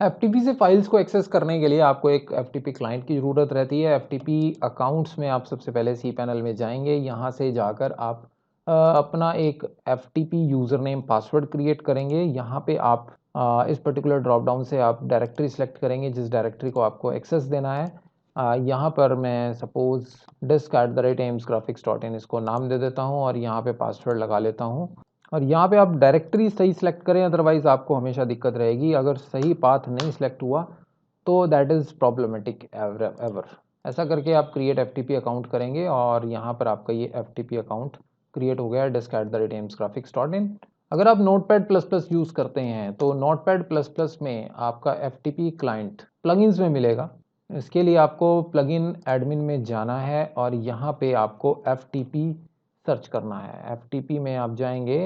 FTP से files को access करने के लिए आपको एक एफटीपी क्लाइंट की ज़रूरत रहती है। एफटीपी अकाउंट्स में आप सबसे पहले cPanel में जाएंगे, यहाँ से जाकर आप अपना एक FTP user name password create करेंगे। यहाँ पे आप इस पर्टिकुलर ड्रॉप डाउन से आप डायरेक्टरी सेलेक्ट करेंगे जिस डायरेक्टरी को आपको एक्सेस देना है। यहाँ पर मैं सपोज़ disk@amsgraphics.in इसको नाम दे देता हूँ और यहाँ पे पासवर्ड लगा लेता हूँ। और यहाँ पे आप डायरेक्टरी सही सिलेक्ट करें, अदरवाइज़ आपको हमेशा दिक्कत रहेगी। अगर सही पाथ नहीं सिलेक्ट हुआ तो दैट इज़ प्रॉब्लमेटिक एवर। ऐसा करके आप क्रिएट एफटीपी अकाउंट करेंगे और यहाँ पर आपका ये एफटीपी अकाउंट क्रिएट हो गया है disk@amsgraphics.in। अगर आप नोटपैड प्लस प्लस यूज़ करते हैं तो नोटपैड प्लस प्लस में आपका एफटीपी क्लाइंट प्लगइन्स में मिलेगा। इसके लिए आपको प्लगइन एडमिन में जाना है और यहाँ पे आपको एफटीपी सर्च करना है। एफटीपी में आप जाएंगे,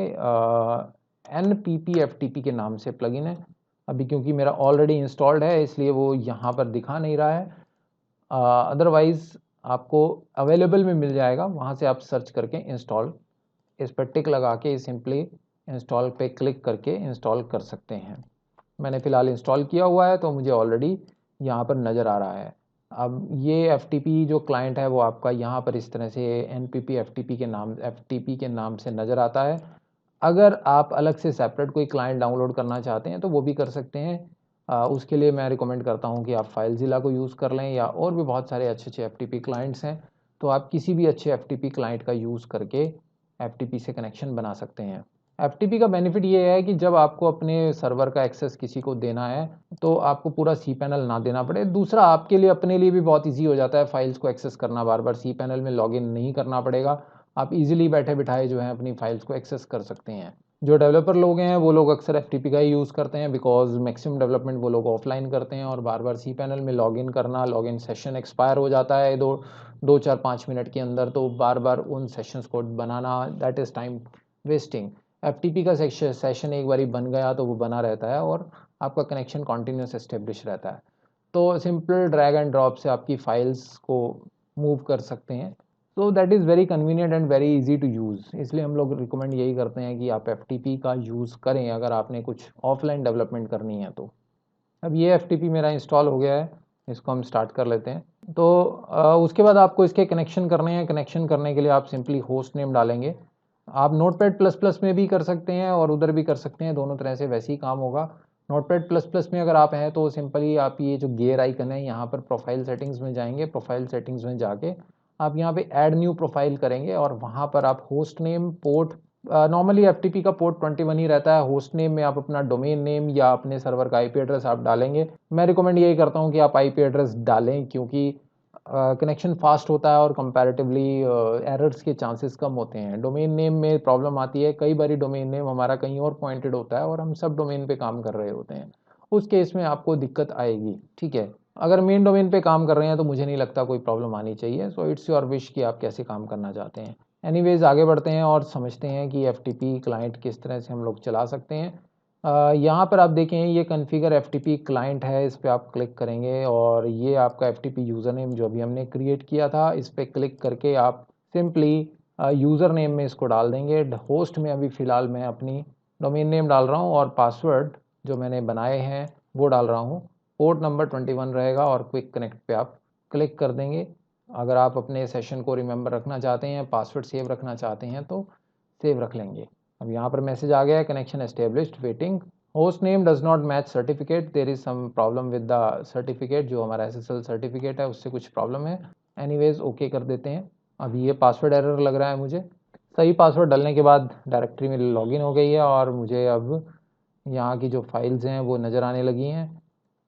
एनपीपी एफटीपी के नाम से प्लगइन है। अभी क्योंकि मेरा ऑलरेडी इंस्टॉल्ड है इसलिए वो यहाँ पर दिखा नहीं रहा है, अदरवाइज़ आपको अवेलेबल में मिल जाएगा, वहाँ से आप सर्च करके इंस्टॉल, इस पर टिक लगा के सिंपली इंस्टॉल पे क्लिक करके इंस्टॉल कर सकते हैं। मैंने फ़िलहाल इंस्टॉल किया हुआ है तो मुझे ऑलरेडी यहाँ पर नज़र आ रहा है। अब ये एफटीपी जो क्लाइंट है वो आपका यहाँ पर इस तरह से एनपीपी एफटीपी के नाम से नज़र आता है। अगर आप अलग से सेपरेट कोई क्लाइंट डाउनलोड करना चाहते हैं तो वो भी कर सकते हैं। उसके लिए मैं रिकमेंड करता हूँ कि आप फाइलज़िला को यूज़ कर लें, या और भी बहुत सारे अच्छे अच्छे एफटीपी क्लाइंट्स हैं, तो आप किसी भी अच्छे एफटीपी क्लाइंट का यूज़ करके एफटीपी से कनेक्शन बना सकते हैं। एफटीपी का बेनिफिट ये है कि जब आपको अपने सर्वर का एक्सेस किसी को देना है तो आपको पूरा cPanel ना देना पड़े। दूसरा, आपके लिए अपने लिए भी बहुत ईजी हो जाता है फाइल्स को एक्सेस करना, बार बार cPanel में लॉगिन नहीं करना पड़ेगा। आप इजीली बैठे बिठाए जो है अपनी फाइल्स को एक्सेस कर सकते हैं। जो डेवलपर लोग हैं वो लोग अक्सर एफटीपी का ही यूज़ करते हैं, बिकॉज मैक्सिमम डेवलपमेंट वो लोग ऑफलाइन करते हैं और बार बार cPanel में लॉगिन करना, लॉगिन सेशन एक्सपायर हो जाता है 2 4 5 मिनट के अंदर, तो बार बार उन सेशंस को बनाना, that is time wasting. FTP का सेशन एक बारी बन गया तो वो बना रहता है और आपका कनेक्शन कॉन्टिन्यूस एस्टेब्लिश रहता है। तो सिंपल ड्रैग एंड ड्रॉप से आपकी फाइल्स को मूव कर सकते हैं। तो that is very convenient and very easy to use. इसलिए हम लोग रिकमेंड यही करते हैं कि आप एफटीपी का यूज़ करें अगर आपने कुछ ऑफलाइन डेवलपमेंट करनी है तो। अब ये एफटीपी मेरा इंस्टॉल हो गया है, इसको हम स्टार्ट कर लेते हैं। तो उसके बाद आपको इसके कनेक्शन करने हैं। कनेक्शन करने के लिए आप सिंपली होस्ट नेम डालेंगे। आप नोटपैड प्लस प्लस में भी कर सकते हैं और उधर भी कर सकते हैं, दोनों तरह से वैसे ही काम होगा। नोटपैड प्लस प्लस में अगर आप हैं तो सिंपली आप ये जो गियर आइकन है यहाँ पर प्रोफाइल सेटिंग्स में जाएंगे। प्रोफाइल सेटिंग्स में जाके आप यहाँ पे ऐड न्यू प्रोफाइल करेंगे और वहाँ पर आप host name, port, normally FTP का पोर्ट 21 ही रहता है। होस्ट नेम में आप अपना डोमेन नेम या अपने सर्वर का आईपी एड्रेस आप डालेंगे। मैं रिकमेंड यही करता हूँ कि आप आईपी एड्रेस डालें, क्योंकि कनेक्शन फास्ट होता है और कंपैरेटिवली एरर्स के चांसेस कम होते हैं। डोमेन नेम में प्रॉब्लम आती है, कई बारी डोमेन नेम हमारा कहीं और पॉइंटेड होता है और हम सब डोमेन पे काम कर रहे होते हैं, उस केस में आपको दिक्कत आएगी। ठीक है, अगर मेन डोमेन पे काम कर रहे हैं तो मुझे नहीं लगता कोई प्रॉब्लम आनी चाहिए। सो इट्स योर विश कि आप कैसे काम करना चाहते हैं। एनीवेज आगे बढ़ते हैं और समझते हैं कि एफटीपी क्लाइंट किस तरह से हम लोग चला सकते हैं। यहाँ पर आप देखें ये कॉन्फ़िगर एफटीपी क्लाइंट है, इस पर आप क्लिक करेंगे और ये आपका एफटीपी यूज़र नेम जो अभी हमने क्रिएट किया था, इस पर क्लिक करके आप सिंपली यूज़र नेम में इसको डाल देंगे। होस्ट में अभी फ़िलहाल मैं अपनी डोमेन नेम डाल रहा हूँ और पासवर्ड जो मैंने बनाए हैं वो डाल रहा हूँ। पोर्ट नंबर 21 रहेगा और क्विक कनेक्ट पे आप क्लिक कर देंगे। अगर आप अपने सेशन को रिमेंबर रखना चाहते हैं, पासवर्ड सेव रखना चाहते हैं तो सेव रख लेंगे। अब यहाँ पर मैसेज आ गया है, connection established, waiting, host name does not match certificate, there is some problem with the certificate, जो हमारा एसएसएल सर्टिफिकेट है उससे कुछ प्रॉब्लम है। एनीवेज ओके कर देते हैं। अब ये पासवर्ड एरर लग रहा है मुझे। सही पासवर्ड डालने के बाद डायरेक्टरी में लॉगिन हो गई है और मुझे अब यहाँ की जो फाइल्स हैं वो नज़र आने लगी हैं।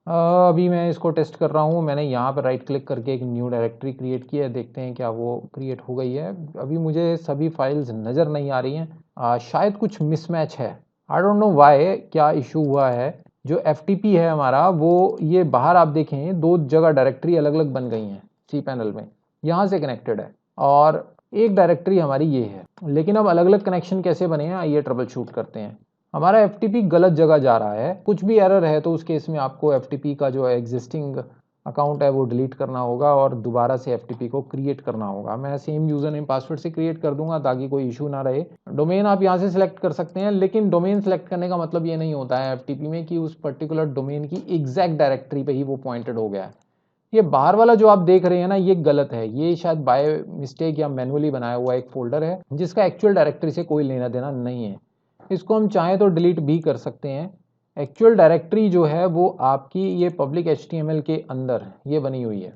अभी मैं इसको टेस्ट कर रहा हूँ। मैंने यहाँ पर राइट क्लिक करके एक न्यू डायरेक्टरी क्रिएट की है, देखते हैं क्या वो क्रिएट हो गई है। अभी मुझे सभी फाइल्स नज़र नहीं आ रही हैं, शायद कुछ मिसमैच है। आई डोंट नो वाई, क्या इशू हुआ है। जो एफटीपी है हमारा वो, ये बाहर आप देखें 2 जगह डायरेक्टरी अलग अलग बन गई हैं cPanel में, यहाँ से कनेक्टेड है और एक डायरेक्टरी हमारी ये है। लेकिन अब अलग अलग कनेक्शन कैसे बने हैं आइए ट्रबल शूट करते हैं। हमारा एफटीपी गलत जगह जा रहा है, कुछ भी एरर है तो उस केस में आपको एफटीपी का जो एग्जिस्टिंग अकाउंट है वो डिलीट करना होगा और दोबारा से FTP को क्रिएट करना होगा। मैं सेम यूज़र नेम पासवर्ड से क्रिएट कर दूंगा ताकि कोई इशू ना रहे। डोमेन आप यहाँ से सिलेक्ट कर सकते हैं, लेकिन डोमेन सेलेक्ट करने का मतलब ये नहीं होता है FTP में कि उस पर्टिकुलर डोमेन की एग्जैक्ट डायरेक्टरी पे ही वो पॉइंटेड हो गया है। ये बाहर वाला जो आप देख रहे हैं ना, ये गलत है। ये शायद बाय मिस्टेक या मैनुअली बनाया हुआ एक फोल्डर है जिसका एक्चुअल डायरेक्टरी से कोई लेना देना नहीं है। इसको हम चाहें तो डिलीट भी कर सकते हैं। एक्चुअल डायरेक्टरी जो है वो आपकी ये पब्लिक HTML के अंदर ये बनी हुई है।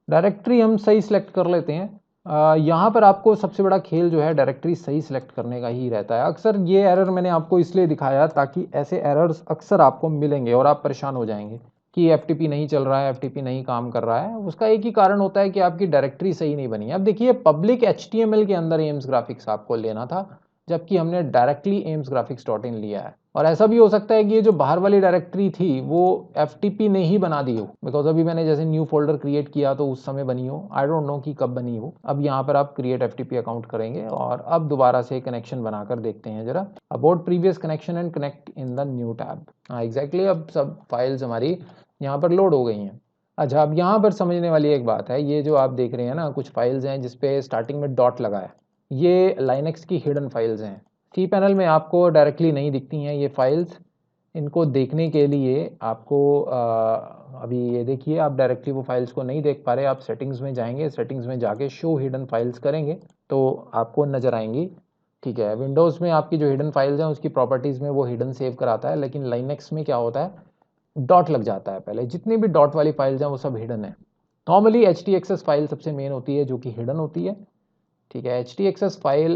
डायरेक्टरी हम सही सिलेक्ट कर लेते हैं। यहाँ पर आपको सबसे बड़ा खेल जो है डायरेक्टरी सही सिलेक्ट करने का ही रहता है। अक्सर ये एरर मैंने आपको इसलिए दिखाया ताकि ऐसे एरर्स अक्सर आपको मिलेंगे और आप परेशान हो जाएंगे कि FTP नहीं चल रहा है, FTP नहीं काम कर रहा है। उसका एक ही कारण होता है कि आपकी डायरेक्टरी सही नहीं बनी है। अब देखिए, पब्लिक HTML के अंदर एम्स ग्राफिक्स आपको लेना था, जबकि हमने डायरेक्टली amsgraphics.in लिया है। और ऐसा भी हो सकता है कि ये जो बाहर वाली डायरेक्टरी थी वो FTP ने ही बना दी हो, बिकॉज अभी मैंने जैसे न्यू फोल्डर क्रिएट किया तो उस समय बनी हो। आई डोंट नो कि कब बनी हो। अब यहाँ पर आप क्रिएट FTP अकाउंट करेंगे और अब दोबारा से कनेक्शन बनाकर देखते हैं जरा। About previous connection and connect in the new tab. हाँ एग्जैक्टली, अब सब फाइल्स हमारी यहाँ पर लोड हो गई हैं। अच्छा, अब यहाँ पर समझने वाली एक बात है, ये जो आप देख रहे हैं ना, कुछ फाइल्स हैं जिसपे स्टार्टिंग में डॉट लगा है, ये लाइनक्स की हिडन फाइल्स हैं। सी पैनल में आपको डायरेक्टली नहीं दिखती हैं ये फाइल्स। इनको देखने के लिए आपको अभी ये देखिए, आप डायरेक्टली वो फाइल्स को नहीं देख पा रहे। आप सेटिंग्स में जाएंगे, सेटिंग्स में जाके शो हिडन फाइल्स करेंगे तो आपको नज़र आएंगी। ठीक है, विंडोज़ में आपकी जो हिडन फाइल्स हैं उसकी प्रॉपर्टीज़ में वो हिडन सेव कराता है, लेकिन लाइनक्स में क्या होता है, डॉट लग जाता है पहले। जितनी भी डॉट वाली फाइल्स हैं वो सब हिडन है। नॉर्मली HTXS फाइल सबसे मेन होती है जो कि हिडन होती है। ठीक है, HTXS फाइल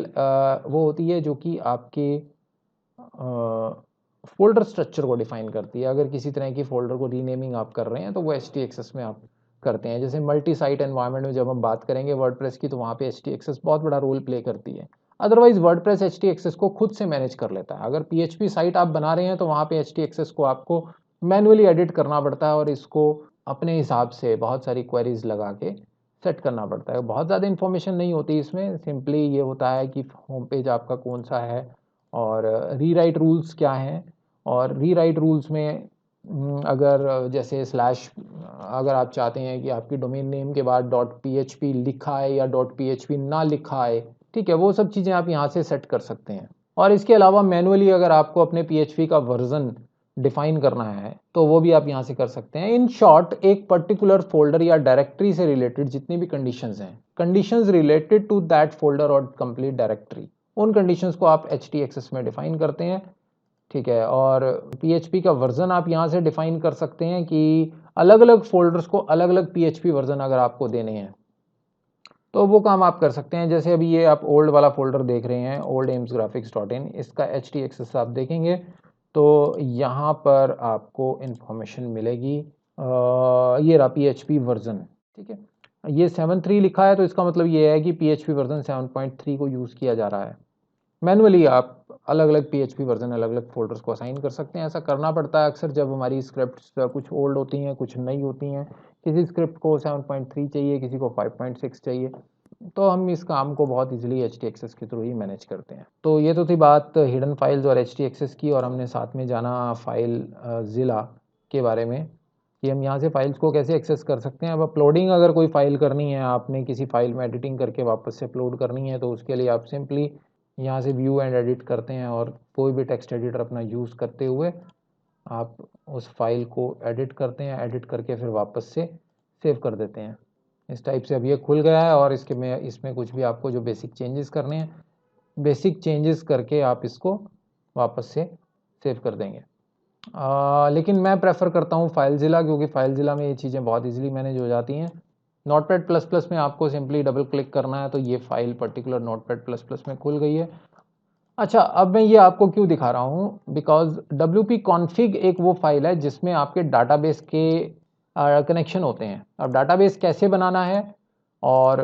वो होती है जो कि आपके फोल्डर स्ट्रक्चर को डिफाइन करती है। अगर किसी तरह की फोल्डर को रीनेमिंग आप कर रहे हैं तो वो HTXS में आप करते हैं। जैसे मल्टी साइट एनवायरनमेंट में जब हम बात करेंगे वर्डप्रेस की, तो वहाँ पे HTXS बहुत बड़ा रोल प्ले करती है। अदरवाइज वर्डप्रेस HTXS को खुद से मैनेज कर लेता है। अगर PHP साइट आप बना रहे हैं तो वहाँ पे HTXS को आपको मैनुअली एडिट करना पड़ता है और इसको अपने हिसाब से बहुत सारी क्वेरीज लगा के सेट करना पड़ता है। बहुत ज़्यादा इन्फॉर्मेशन नहीं होती इसमें, सिंपली ये होता है कि होम पेज आपका कौन सा है और रीराइट रूल्स क्या हैं। और रीराइट रूल्स में अगर जैसे स्लैश, अगर आप चाहते हैं कि आपकी डोमेन नेम के बाद .php लिखा है या .php ना लिखा है, ठीक है, वो सब चीज़ें आप यहाँ से सेट कर सकते हैं। और इसके अलावा मैनुअली अगर आपको अपने PHP का वर्जन डिफाइन करना है तो वो भी आप यहाँ से कर सकते हैं। इन शॉर्ट, एक पर्टिकुलर फोल्डर या डायरेक्टरी से रिलेटेड जितनी भी कंडीशंस हैं, conditions related to that folder और कंप्लीट डायरेक्टरी, उन कंडीशंस को आप HTXS में डिफाइन करते हैं। ठीक है, और PHP का वर्जन आप यहाँ से डिफाइन कर सकते हैं कि अलग अलग फोल्डर्स को अलग अलग PHP वर्जन अगर आपको देने हैं तो वो काम आप कर सकते हैं। जैसे अभी ये आप ओल्ड वाला फोल्डर देख रहे हैं, ओल्ड amsgraphics.in, इसका HTXS आप देखेंगे तो यहाँ पर आपको इंफॉर्मेशन मिलेगी। ये रहा PHP वर्जन। ठीक है, ये 7.3 लिखा है तो इसका मतलब ये है कि PHP वर्जन 7.3 को यूज़ किया जा रहा है। मैनुअली आप अलग अलग PHP वर्जन अलग अलग फोल्डर्स को असाइन कर सकते हैं। ऐसा करना पड़ता है अक्सर जब हमारी स्क्रिप्ट्स कुछ ओल्ड होती हैं, कुछ नई होती हैं। किसी स्क्रिप्ट को 7.3 चाहिए, किसी को 5.6 चाहिए, तो हम इस काम को बहुत इजीली HTXS के थ्रू ही मैनेज करते हैं। तो ये तो थी बात हिडन फाइल्स और HTXS की, और हमने साथ में जाना फाइल ज़िला के बारे में कि हम यहाँ से फाइल्स को कैसे एक्सेस कर सकते हैं। अब अपलोडिंग अगर कोई फाइल करनी है, आपने किसी फाइल में एडिटिंग करके वापस से अपलोड करनी है, तो उसके लिए आप सिंपली यहाँ से व्यू एंड एडिट करते हैं और कोई भी टेक्स्ट एडिटर अपना यूज़ करते हुए आप उस फाइल को एडिट करते हैं, एडिट करके फिर वापस से सेव कर देते हैं। इस टाइप से अब ये खुल गया है और इसमें कुछ भी आपको जो बेसिक चेंजेस करने हैं, बेसिक चेंजेस करके आप इसको वापस से सेव कर देंगे। लेकिन मैं प्रेफर करता हूँ फाइलज़िला, क्योंकि फाइलज़िला में ये चीज़ें बहुत इजीली मैनेज हो जाती हैं। नोटपैड++ में आपको सिंपली डबल क्लिक करना है तो ये फाइल पर्टिकुलर नोटपैड++ में खुल गई है। अच्छा, अब मैं ये आपको क्यों दिखा रहा हूँ, बिकॉज WP config एक वो फाइल है जिसमें आपके डाटाबेस के कनेक्शन होते हैं। अब डाटाबेस कैसे बनाना है और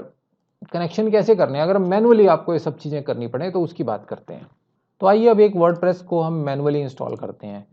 कनेक्शन कैसे करने हैं, अगर मैनुअली आपको ये सब चीज़ें करनी पड़े तो उसकी बात करते हैं। तो आइए अब एक वर्डप्रेस को हम मैनुअली इंस्टॉल करते हैं।